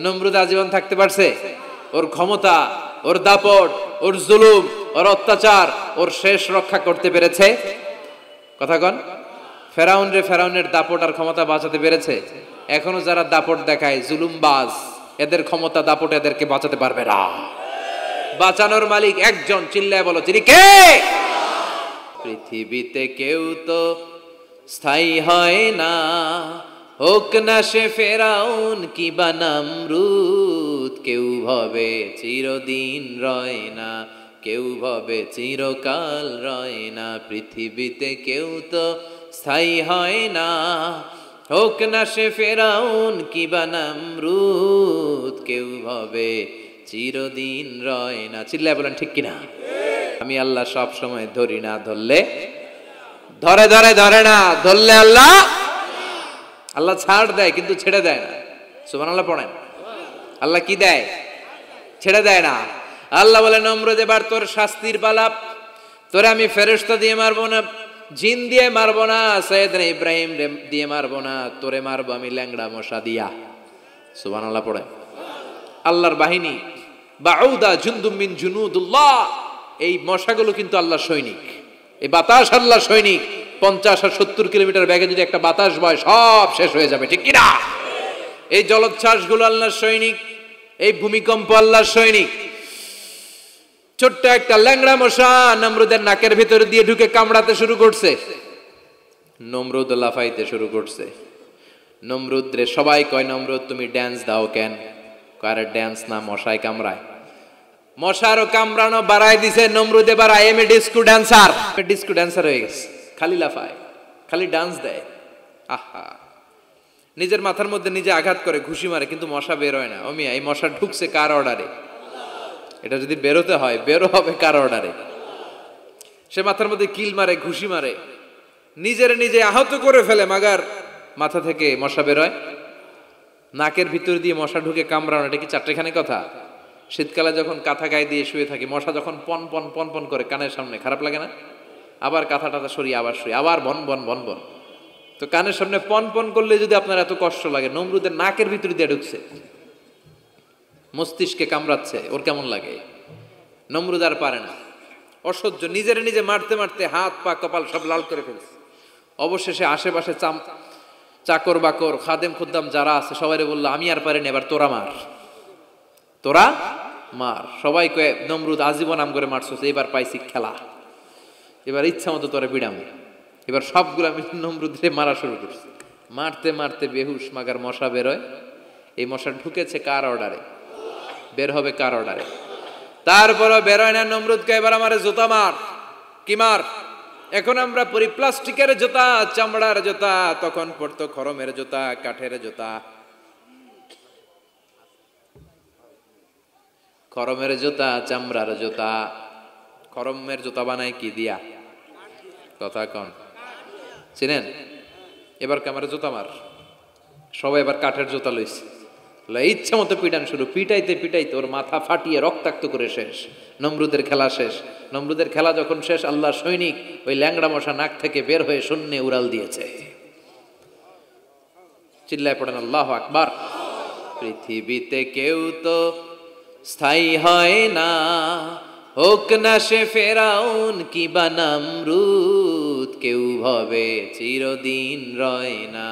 নমরুদ আজীবন থাকতে পারছে? ওর ক্ষমতা, ওর দাপট, ওর জুলুম, ওর অত্যাচার, ওর শেষ রক্ষা করতে পেরেছে? কথা কন। ফেরাউনের দাপট আর ক্ষমতা বাঁচাতে পেরেছে? এখনো যারা দাপট দেখায়, জুলুমবাজ, এদের ক্ষমতা দাপট এদেরকে বাঁচাতে পারবে না। বাঁচানোর মালিক একজন, চিল্লায় বলো তিনি কে? পৃথিবীতে কেউ তো স্থায়ী হয় না, হোক না সে ফেরাউন কিবা নমরুদ। কেউ ভাবে চিরদিন রয় না, কেউ ভাবে চিরকাল রয় না। পৃথিবীতে কেউ তো স্থায়ী হয় না, হোক না সে ফেরাউন কিবা নমরুদ। কেউ ভাবে চিরদিন রয় না। চিল্লায় বলেন ঠিক কিনা? আমি আল্লাহ সব সময় ধরি না, ধরলে ধরে না, ধরলে আল্লাহ ছাড় দেয় কিন্তু ছেড়ে দেয় না। সুবহানাল্লাহ পড়েন। আল্লাহ কি দেয়? ছেড়ে দেয় না। আল্লাহ বলে নমরুদ এবার তোর শাস্তির পালা। তোরে আমি ফেরেশতা দিয়ে মারবো না, জিন দিয়ে মারবো না, সাইয়েদনা ইব্রাহিম দিয়ে মারবো না, তোরে মারবো আমি ল্যাংড়া মশা দিয়া। সুবহানাল্লাহ পড়েন। আল্লাহর বাহিনী, বাউদা জুনদুম মিন জুনুদুল্লাহ, এই মশাগুলো কিন্তু আল্লাহর সৈনিক। এই বাতাস আল্লাহর সৈনিক। 50 আর 70 কিলোমিটার বেগে যদি একটা বাতাস বয় সব শেষ হয়ে যাবে, ঠিক কিনা? এই জলোচ্ছ্বাসগুলো আল্লাহর সৈনিক, এই ভূমিকম্প আল্লাহর সৈনিক। ছোট্ট একটা ল্যাংড়া মশা নমরুদের নাকের ভিতরে দিয়ে ঢুকে কামড়াতে শুরু করছে। নমরুদ লাফাইতে শুরু করছে। নমরুদ রে সবাই কয়, নমরুদ তুমি ড্যান্স দাও কেন? কারে ড্যান্স না, মশায় কামড়ায়। মশারও কামড়ানো বাড়ায় দিছে। নমরুদ এবার I M A disco dancer, disco dancer হয়ে গেছে। খালি লাফায়, খালি ডান্স দেয়। আহা, নিজের মাথার মধ্যে নিজে আঘাত করে, ঘুষি মারে, কিন্তু মশা বের হয় না। ও মিয়া, এই মশা ঢুকছে কার অর্ডারে? এটা যদি বেরোতে হয়, বেরো হবে কার অর্ডারে? সে মাথার মধ্যে কিল মারে, ঘুষি মারে, নিজের নিজে আহত করে ফেলে, মাগার মাথা থেকে মশা বের হয়। নাকের ভিতর দিয়ে মশা ঢুকে কামড়ানো, এটা কি চারটেখানি কথা? শীতকালে যখন কাঁথা গায়ে দিয়ে শুয়ে থাকি, মশা যখন পন পন পন পন করে কানের সামনে, খারাপ লাগে না? আবার কাঁথা টাথা সরিয়ে আবার শুয়ে, আবার বন বন বন বন। তো কানের সামনে পন পন করলে যদি আপনার এত কষ্ট লাগে, নমরুদের নাকের ভিতর দিয়ে ঢুকছে, মস্তিষ্কে কামড়াচ্ছে, ওর কেমন লাগে? নমরুদ আর পারে না, অসহ্য। নিজের নিজে মারতে মারতে হাত পা কপাল সব লাল করে ফেলছে। অবশেষে আশেপাশে চাকর বাকর খাদেম খুদ্দাম যারা আছে সবাই বললো, আমি আর পারিনি, এবার তোরা মার, তোরা মার। সবাই কয়ে, নমরুদ আজীবন নাম করে মারছো, এবার পাইছি খেলা, এবার ইচ্ছা মতো তোরা বিড়াম। এবার সবগুলো আমি নমরুদে মারা শুরু করছি। মারতে মারতে বেহুশ মাগার মশা বেরোয়। এই মশা ঢুকেছে কার অর্ডারে? বের হবে কার অর্ডারে? তারপরও বেরোয় না। নমরুদকে এবার আমার জুতা মার। কি মার? এখন আমরা পরি প্লাস্টিকের জুতা, চামড়ার জুতা, তখন পড়তো খরমের জুতা, কাঠের জুতা। খরমের জুতা, চামড়ার জুতা। খরমের জুতা বানায় কি দিয়া? কথা কন, চিনেন? এবার কামার জুতা মার। সবাই এবার কাঠের জুতা লইছে, ইচ্ছা মতো পিটান শুরু। পিটাইতে পিটাইতে ওর মাথা ফাটিয়ে রক্তাক্ত করে শেষ। নমরুদের খেলা শেষ। নমরুদের খেলা যখন শেষ, আল্লাহর সৈনিক ওই ল্যাংড়া মশা নাক থেকে বের হয়ে শূন্যে উড়াল দিয়েছে। চিল্লায় পড়েন আল্লাহু আকবার। পৃথিবীতে কেউ তো স্থায়ী হয় না, হোক না সে ফেরাউন কিবা নমরুদ। কেউ ভাবে চিরদিন রয় না,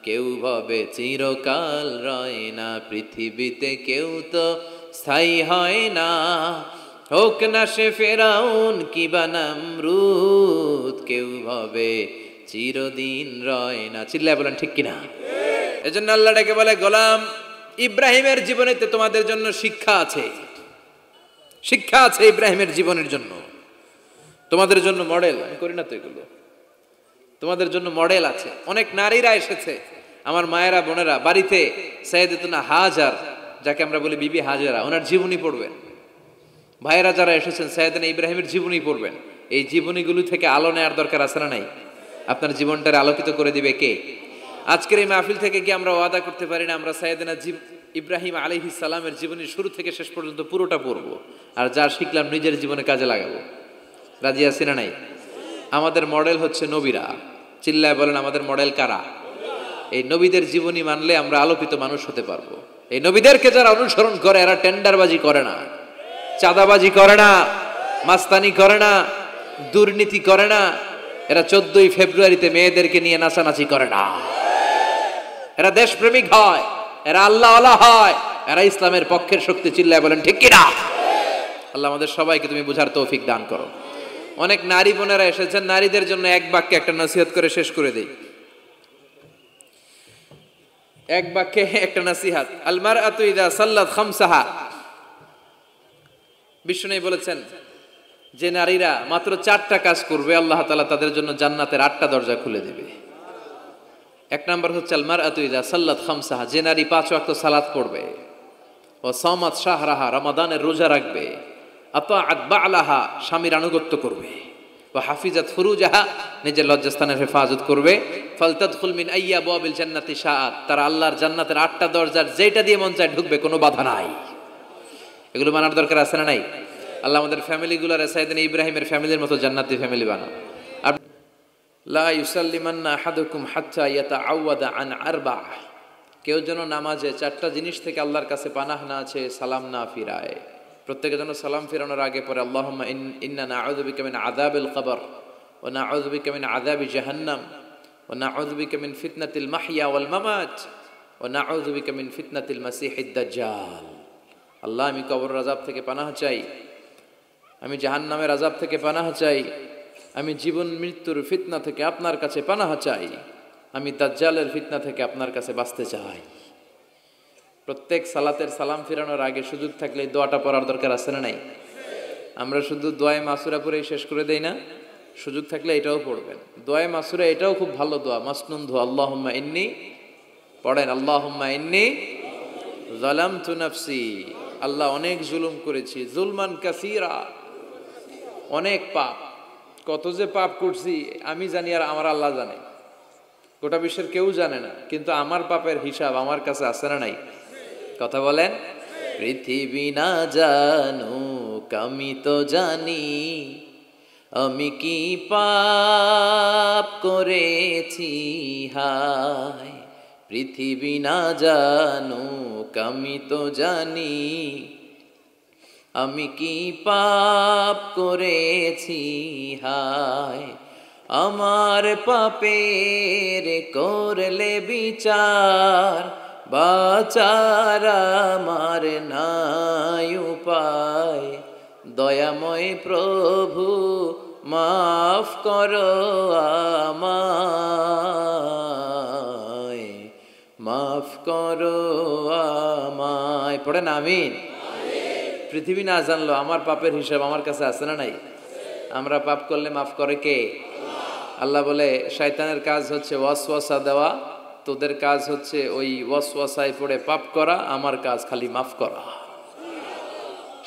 কেউ ভাবে চিরকাল রয় না। পৃথিবীতে কেউ তো স্থায়ী হয় না, হোক না সে ফেরাউন কিবা নমরুদ। কেউ ভাবে চিরদিন রয় না। চিল্লায় বলেন ঠিক কিনা? এজন্য আল্লাহ ডেকে বলে, গোলাম ইব্রাহিমের জীবনেতে তোমাদের জন্য শিক্ষা আছে, শিক্ষা আছে ইব্রাহিমের জীবনের জন্য, তোমাদের জন্য মডেল। আমি করি না তো এগুলো, তোমাদের জন্য মডেল আছে। অনেক নারীরা এসেছে, আমার মায়েরা বোনেরা, বাড়িতে সাইয়েদাতুনা হাজার, যাকে আমরা বলি বিবি হাজারা, ওনার জীবনী পড়বেন। ভাইয়েরা যারা এসেছেন, সাইয়েদনা ইব্রাহিমের জীবনী পড়বেন। এই জীবনীগুলো থেকে আলো নেওয়ার দরকার আছে না নাই? আপনার জীবনটারে আলোকিত করে দিবে কে? আজকের এই মাহফিল থেকে কি আমরা ওয়াদা করতে পারি না আমরা সাইয়েদনা ইব্রাহিম আলাইহিস সালামের জীবনী শুরু থেকে শেষ পর্যন্ত পুরোটা পড়বো, আর যা শিখলাম নিজের জীবনে কাজে লাগাবো? রাজি আছি না নাই? আমাদের মডেল হচ্ছে নবীরা। চিল্লায় বলেন আমাদের মডেল কারা? এই নবীদের জীবনী মানলে আমরা আলোকিত মানুষ হতে পারবো। এই নবীদেরকে যারা অনুসরণ করে এরা টেন্ডারবাজি করে না, চাঁদাবাজি করে না, মাস্তানি করে না, দুর্নীতি করে না, এরা 14ই ফেব্রুয়ারিতে মেয়েদেরকে নিয়ে নাচানাচি করে না, এরা দেশপ্রেমিক হয়, এরা আল্লাহওয়ালা হয়, এরা ইসলামের পক্ষের শক্তি। চিল্লায় বলেন ঠিক কিনা? আল্লাহ আমাদের সবাইকে তুমি বুঝার তৌফিক দান করো। অনেক নারী বোনেরা এসেছেন, নারীদের জন্য এক বাক্যে একটা নসিহত করে শেষ করে দেই। এক বাক্যে একটা নসিহত। আল মারআতু ইযা সাল্লাত খামসাহা, বিষ্ণু বলেছেন যে নারীরা মাত্র 4টা কাজ করবে আল্লাহ তাআলা তাদের জন্য জান্নাতের 8টা দরজা খুলে দেবে। এক নাম্বার হচ্ছে আল মারআতু ইযা সাল্লাত খামসাহা, যে নারী 5 ওয়াক্ত সালাত পড়বে, ও সামাত শাহরাহা, রমাদানের রোজা রাখবে, আতাআত বা'লাহা, স্বামীর আনুগত্য করবে, ওয়া হাফিজাত ফুরুজাহা, নিজের লজ্জাস্থানের হেফাজত করবে, ফালতাদখুল মিন আইয়াবিল জান্নাতি শাআত, তারা আল্লাহর জান্নাতের 8টা দরজার যেটা দিয়ে মন চায় ঢুকবে, কোনো বাধা নাই। এগুলো মানার দরকার আছে না নাই? আল্লাহ আমাদের ফ্যামিলিগুলোর সাইয়েদনা ইব্রাহিমের ফ্যামিলির মতো জান্নাতি ফ্যামিলি বানাও। লা ইউসাল্লিমান্না আহাদুকুম হাত্তা ইয়াতাআওয়াদা আন আরবা, কেউ যেন নামাজে 4টা জিনিস থেকে আল্লাহর কাছে পানাহ না আছে, সালাম না ফিরায়। প্রত্যেকে যেন সালাম ফিরানোর আগে পরে আল্লাহুম্মা ইন্না নাউযু বিকা মিন আযাবিল কবর ওয়া নাউযু বিকা মিন আযাবি জাহান্নাম ওয়া নাউযু বিকা মিন ফিতনাতিল মাহইয়া ওয়াল মামাত ওয়া নাউযু বিকা মিন ফিতনাতিল মাসিহিদ দাজ্জাল। আল্লাহ, আমি কবরের আযাব থেকে পানাহ চাই, আমি জাহান্নামের আযাব থেকে পানাহ চাই, আমি জীবন মৃত্যুর ফিতনা থেকে আপনার কাছে পানাহ চাই, আমি দাজ্জালের ফিতনা থেকে আপনার কাছে বাঁচতে চাই। প্রত্যেক সালাতের সালাম ফিরানোর আগে সুযোগ থাকলে এই দোয়াটা পড়ার দরকার আছে না নাই? আমরা শুধু দোয়ায়ে মাসুরা পড়েই শেষ করে দেই না, সুযোগ থাকলে এটাও পড়বেন। দোয়ায়ে মাসুরা এটাও খুব ভালো দোয়া, মাসনুন দোয়া। আল্লাহুম্মা ইন্নী, পড়েন আল্লাহুম্মা ইন্নী যালামতু নাফসি, আল্লাহ অনেক জুলুম করেছি, জুলমান কাসীরা, অনেক পাপ, কত যে পাপ করছি আমি জানি আর আমার আল্লাহ জানে, গোটা বিশ্বের কেউ জানে না, কিন্তু আমার পাপের হিসাব আমার কাছে আছে না নাই? কথা বলেন। পৃথিবী না জানুক আমি তো জানি, আমি কি পাপ করেছি হায়। পৃথিবী না জানুক আমি তো জানি, আমি কি পাপ করেছি হায়। আমার পাপের করলে বিচার, বাঁচার আমার নাই উপায়। দয়াময় প্রভু মাফ করো আমায়, মাফ করো আমায়। পড়েন আমিন। পৃথিবী না জানলো আমার পাপের হিসাব আমার কাছে আছে না নাই? আমরা পাপ করলে মাফ করে কে? আল্লাহ বলে শয়তানের কাজ হচ্ছে ওয়াসওয়াসা দেওয়া, তোদের কাজ হচ্ছে ওই ওয়াসওয়াসায় পড়ে পাপ করা, আমার কাজ খালি মাফ করা।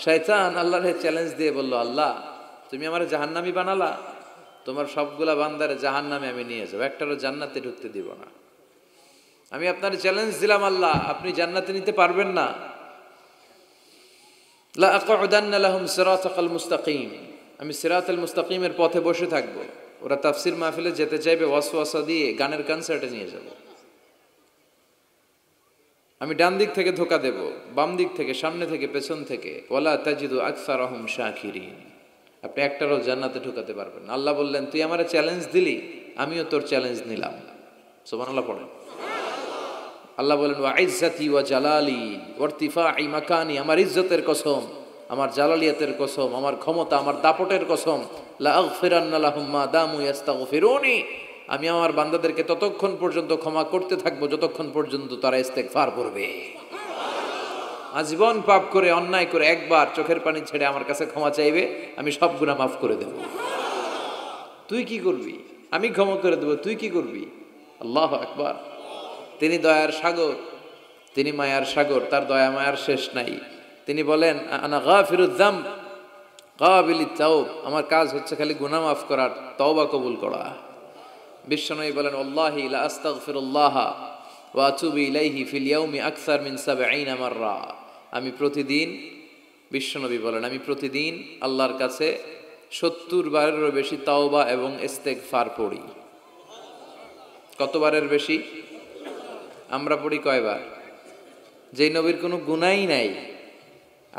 শয়তান আল্লাহরে চ্যালেঞ্জ দিয়ে বলল, আল্লাহ তুমি আমার জাহান্নামী বানালা, তোমার সবগুলা বান্দারে জাহান্নামে আমি নিয়ে যাবো, একটারও জান্নাতে ঢুকতে দিব না। আমি আপনার চ্যালেঞ্জ দিলাম আল্লাহ, আপনি জান্নাতে নিতে পারবেন না। লা আকুদান্না লাহুম সিরাতাকাল মুস্তাকিম, আমি সিরাতাল মুস্তাকিমের পথে বসে থাকবো। ওরা তাফসির মাহফিলে যেতে চাইবে, ওয়াসওয়াসা দিয়ে গানের কনসার্টে নিয়ে যাব। আমি ডান দিক থেকে ধোকা দেব, বাম দিক থেকে, সামনে থেকে, পেছন থেকে। ওয়ালা তাজিদু আকসারহুম শাকিরিন, আপনি একটারও জান্নাতে ঢুকাতে পারবেন না। আল্লাহ বললেন, তুই আমারে চ্যালেঞ্জ দিলি, আমিও তোর চ্যালেঞ্জ নিলাম। সুবহানাল্লাহ পড়েন। আল্লাহ বলেন, ওয়া ইজ্জাতি ওয়া জালালি ওয়া ইরতিফাই মাকানি, আমার ইজ্জতের কসম, আমার জালালিয়াতের কসম, আমার ক্ষমতা, আমার দাপটের কসম, লা আগফিরান্না লাহুম মা দামু ইস্তাগফিরুনি, আমি আমার বান্দাদেরকে ততক্ষণ পর্যন্ত ক্ষমা করতে থাকবো যতক্ষণ পর্যন্ত তারা ইস্তেগফার করবে। আজীবন পাপ করে, অন্যায় করে একবার চোখের পানি ছেড়ে আমার কাছে ক্ষমা চাইবে, আমি সব গুনাহ মাফ করে দেব। তুই কি করবি? আমি ক্ষমা করে দেব, তুই কি করবি? আল্লাহু আকবার। তিনি দয়ার সাগর, তিনি মায়ার সাগর, তার দয়া মায়ার শেষ নাই। তিনি বলেন, আনা গাফিরুয যাম কাবিলিত তাওব, আমার কাজ হচ্ছে খালি গুনাহ মাফ করার, তওবা কবুল করা। বিশ্বনবী বলেন, আল্লাহি লা আস্তাগফিরুল্লাহ ওয়া আতুবু ইলাইহি ফিল ইয়াউমি আকসার মিন ৭০ মাররা, আমি প্রতিদিন, বিশ্বনবী বলেন, আমি প্রতিদিন আল্লাহর কাছে ৭০ বারেরও বেশি তাওবা এবং ইস্তেগফার পড়ি। কতবারের বেশি? আমরা পড়ি কয়বার? যেই নবীর কোনো গুনাহই নাই,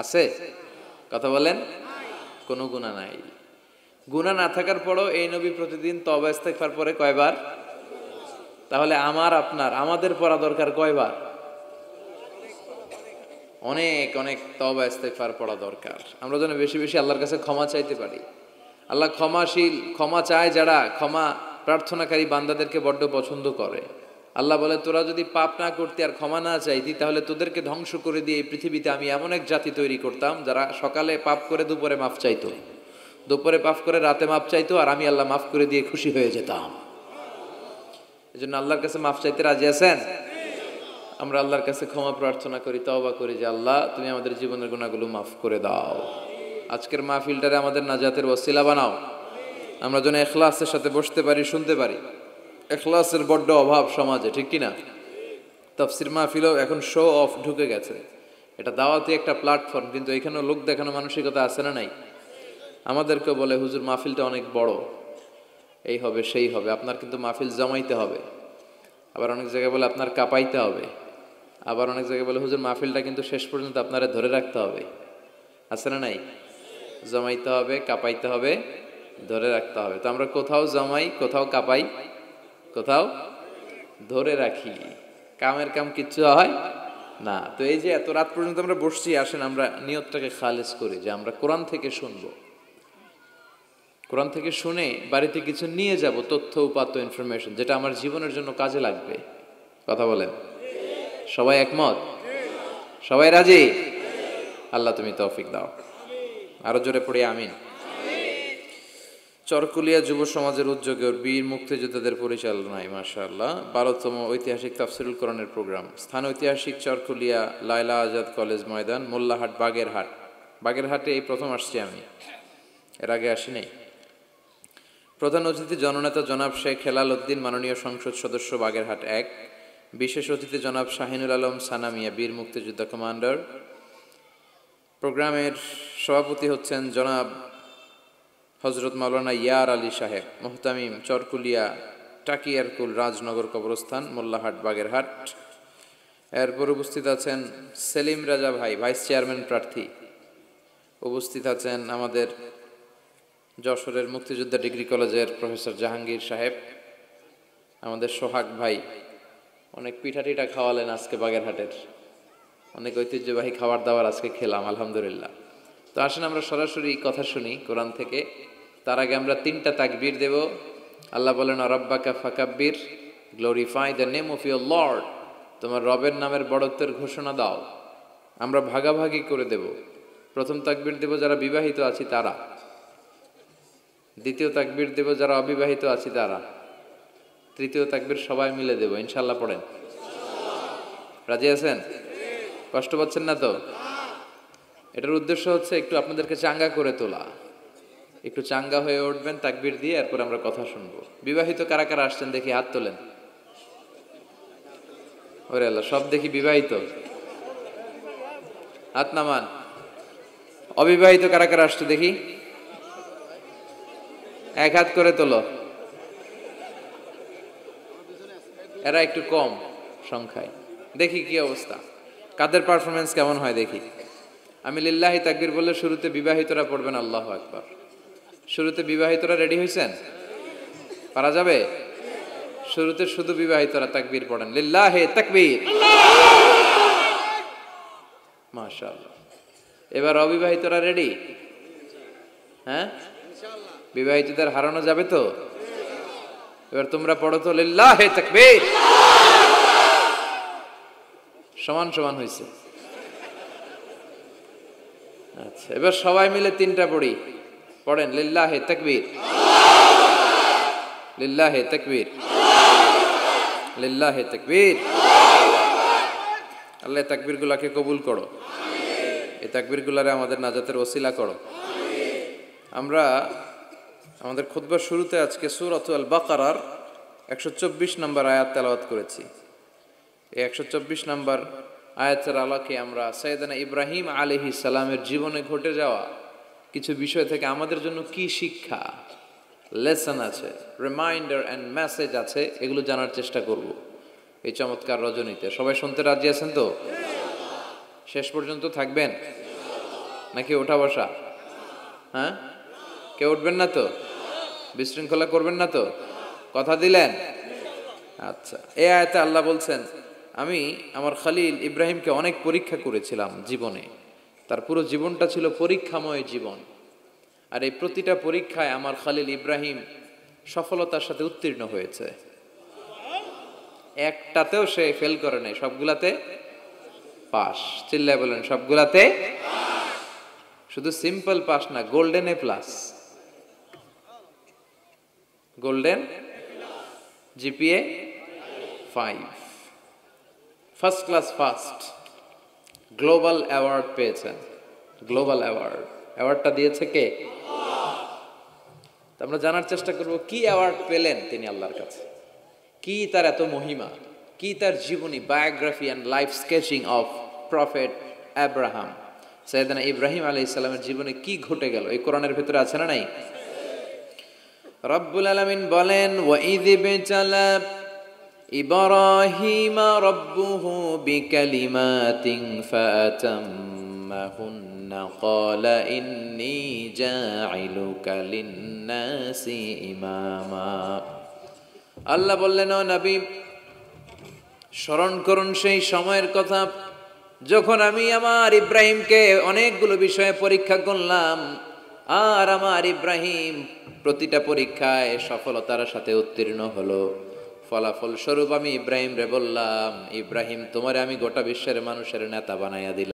আছে? কথা বলেন, কোনো গুনাহ নাই। গুনাহ না থাকার পরও এই নবী প্রতিদিন তওবা ইস্তেগফার পড়ে কয়বার? তাহলে আমার আপনার আমাদের পড়া দরকার কয়বার? অনেক অনেক তওবা ইস্তেগফার পড়া দরকার। আমরা যেন বেশি বেশি আল্লাহর কাছে ক্ষমা চাইতে পারি। আল্লাহ ক্ষমাশীল, ক্ষমা চায় যারা, ক্ষমা প্রার্থনাকারী বান্দাদেরকে বড্ড পছন্দ করে। আল্লাহ বলে, তোরা যদি পাপ না করতি আর ক্ষমা না চাইতি, তাহলে তোদেরকে ধ্বংস করে দিয়ে এই পৃথিবীতে আমি এমন এক জাতি তৈরি করতাম যারা সকালে পাপ করে দুপুরে মাফ চাইতো, দুপুরে পাপ করে রাতে মাফ চাইতো, আর আমি আল্লাহ মাফ করে দিয়ে খুশি হয়ে যেতাম। এই জন্য আল্লাহর কাছে মাফ চাইতে রাজি আছেন? আমরা আল্লাহর কাছে ক্ষমা প্রার্থনা করি, তওবা করি যে আল্লাহ তুমি আমাদের জীবনের গুনাহগুলো মাফ করে দাও। আজকের মাহফিলটারে আমাদের নাজাতের ওসিলা বানাও। আমরা যেন ইখলাসের সাথে বসতে পারি, শুনতে পারি। ইখলাসের বড্ড অভাব সমাজে, ঠিক কি না? তাফসীর মাহফিলও এখন শো অফ ঢুকে গেছে। এটা দাওয়াতি একটা প্ল্যাটফর্ম, কিন্তু এখানেও লোক দেখানো মানসিকতা আছে না নাই? আমাদেরকে বলে হুজুর মাহফিলটা অনেক বড়, এই হবে সেই হবে। আপনার কিন্তু মাহফিল জমাইতে হবে। আবার অনেক জায়গায় বলে আপনার কাঁপাইতে হবে। আবার অনেক জায়গায় বলে হুজুর মাহফিলটা কিন্তু শেষ পর্যন্ত আপনারা ধরে রাখতে হবে। আছে না নাই? জমাইতে হবে, কাঁপাইতে হবে, ধরে রাখতে হবে। তো আমরা কোথাও জমাই, কোথাও কাঁপাই, কোথাও ধরে রাখি। কামের কাম কিচ্ছু হয় না। তো এই যে এত রাত পর্যন্ত আমরা বসছি, আসেন আমরা নিয়তটাকে খালেজ করি যে আমরা কোরআন থেকে শুনবো। কোরআন থেকে শুনে বাড়িতে কিছু নিয়ে যাব, তথ্য উপাত্ত ইনফরমেশন, যেটা আমার জীবনের জন্য কাজে লাগবে। কথা বলেন, সবাই একমত? সবাই রাজি? আল্লাহ তুমি তৌফিক দাও। আরো জোরে পড়ি আমিন। চরকুলিয়া যুব সমাজের উদ্যোগে বীর মুক্তিযোদ্ধাদের পরিচালনায় মাশাআল্লাহ 12তম ঐতিহাসিক তাফসীরুল কোরআনের প্রোগ্রাম। স্থান ঐতিহাসিক চরকুলিয়া লায়লা আজাদ কলেজ ময়দান, মোল্লাহাট, বাগেরহাট। বাগেরহাটে এই প্রথম আসছি আমি, এর আগে আসি নাই। প্রধান অতিথি জননেতা জনাব শেখ হেলাল উদ্দিন, মাননীয় সংসদ সদস্য বাগেরহাট 1। বিশেষ অতিথি জনাব শাহিনুল আলম সানামিয়া, বীর মুক্তিযোদ্ধা কমান্ডার। প্রোগ্রামের সভাপতি হচ্ছেন জনাব হজরত মাওলানা ইয়ার আলী সাহেব, মোহতামিম, চরকুলিয়া টাকিয়ারকুল রাজনগর কবরস্থান, মোল্লাহাট, বাগেরহাট। এরপর উপস্থিত আছেন সেলিম রাজা ভাই, ভাইস চেয়ারম্যান প্রার্থী। উপস্থিত আছেন আমাদের যশোরের মুক্তিযোদ্ধা ডিগ্রি কলেজের প্রফেসর জাহাঙ্গীর সাহেব, আমাদের সোহাগ ভাই। অনেক পিঠাটিটা খাওয়ালেন আজকে বাগেরহাটের, অনেক ঐতিহ্যবাহী খাবার দাবার আজকে খেলাম আলহামদুলিল্লাহ। তো আসেন আমরা সরাসরি কথা শুনি কোরআন থেকে। তার আগে আমরা 3টা তাকবীর দেব। আল্লাহ বলেন রাব্বাকা ফাকাব্বির, glorify the name of your lord, তোমার রবের নামের বড়ত্বের ঘোষণা দাও। আমরা ভাগাভাগি করে দেব। প্রথম তাকবীর দেব যারা বিবাহিত আছি তারা, দ্বিতীয় তাকবীর দেব যারা অবিবাহিত আছি তারা, তৃতীয় তাকবীর সবাই মিলে দেব ইনশাআল্লাহ। পড়েন, রাজি আছেন? কষ্ট পাচ্ছেন না তো? এটার উদ্দেশ্য হচ্ছে একটু আপনাদেরকে চাঙ্গা করে তোলা, একটু চাঙ্গা হয়ে উঠবেন তাকবীর দিয়ে, এরপর আমরা কথা শুনবো। বিবাহিত কারা কারা আসছেন দেখি হাত তোলেন। ওরে আল্লাহ, সব দেখি বিবাহিত, হাত নামান। অবিবাহিত কারা কারা আসছে দেখি, এক হাত করে তোলো। এরা একটু কম সংখ্যায়, দেখি কি অবস্থা, কাদের পারফরমেন্স কেমন হয় দেখি। আমি লিল্লাহি তাকবীর বললে শুরুতে বিবাহিতরা পড়বেন আল্লাহু আকবার। শুরুতে বিবাহিতরা রেডি হয়েছেন? পারা যাবে? শুরুতে শুধু বিবাহিতরা তাকবীর পড়েন, লিল্লাহি তাকবীর, মাশাআল্লাহ। এবার অবিবাহিতরা রেডি? হ্যাঁ, বিবাহিতদের হারানো যাবে তো? এবার তোমরা পড়ো তো লিল্লাহি তাকবীর। সমান সমান হয়েছে। আচ্ছা, এবার সবাই মিলে 3টা পড়ি। পড়েন লিল্লাহি তাকবীর, লিল্লাহি তাকবীর, লিল্লাহি তাকবীর। আল্লাহ তাকবীর গুলাকে কবুল করো, এই তাকবীর গুলারে আমাদের নাজাতের ওসিলা করো। আমরা আমাদের খুতবার শুরুতে আজকে সূরাতুল বাকারার 124 নম্বর আয়াত তেলাওয়াত করেছি। এই 124 নম্বর আয়াতের আলোকে আমরা সাইয়েদনা ইব্রাহিম আলাইহিস সালামের জীবনে ঘটে যাওয়া কিছু বিষয় থেকে আমাদের জন্য কি শিক্ষা, লেসন আছে, রিমাইন্ডার এন্ড মেসেজ আছে, এগুলো জানার চেষ্টা করব এই চমৎকার রজনীতে। সবাই শুনতে রাজি আছেন তো? শেষ পর্যন্ত থাকবেন নাকি ওঠা বসা? হ্যাঁ, কেউ উঠবেন না তো? বিশৃঙ্খলা করবেন না তো? কথা দিলেন? আচ্ছা, এই আয়াতে আল্লাহ বলছেন, আমি আমার খলিল ইব্রাহিমকে অনেক পরীক্ষা করেছিলাম জীবনে। তার পুরো জীবনটা ছিল পরীক্ষাময় জীবন। আর এই প্রতিটা পরীক্ষায় আমার খলিল ইব্রাহিম সফলতার সাথে উত্তীর্ণ হয়েছে। একটাতেও সে ফেল করে নাই, সবগুলাতে পাস। চিল্লায় বলেন, সবগুলাতে। শুধু সিম্পল পাস না, golden A plus. Golden GPA 5, first class first. Global award পেয়েছেন। গ্লোবাল অ্যাওয়ার্ডটা দিয়েছে কে? আমরা জানার চেষ্টা করব কি অ্যাওয়ার্ড পেলেন তিনি আল্লাহর কাছে, কি তার এত মহিমা, কি তার জীবনী, biography and life sketching of prophet Abraham. সাইয়েদনা ইব্রাহিম আলাইহিস সালামের জীবনে কি ঘটে গেল, এই কোরআনের ভিতরে আছে না নাই? রব্বুল আলামিন বলেন, ওয়াইয বিতালা ইব্রাহিম রব্বুহু বিকালিমাতিন ফাতাম্মাহুন্না ক্বালা ইন্নী জাইলুকা লিন-নাসি ইমামা। আল্লাহ বললেন, ও নবী, স্মরণ করুন সেই সময়ের কথা যখন আমি আমার ইব্রাহিমকে অনেকগুলো বিষয়ে পরীক্ষা করলাম, আর আমার ইব্রাহিম প্রতিটা পরীক্ষায় সফলতার সাথে উত্তীর্ণ হলো। ফলাফল স্বরূপ আমি ইব্রাহিম রে বললাম, ইব্রাহিম, তোমারে আমি গোটা বিশ্বের মানুষের নেতা বানাইয়া দিলাম।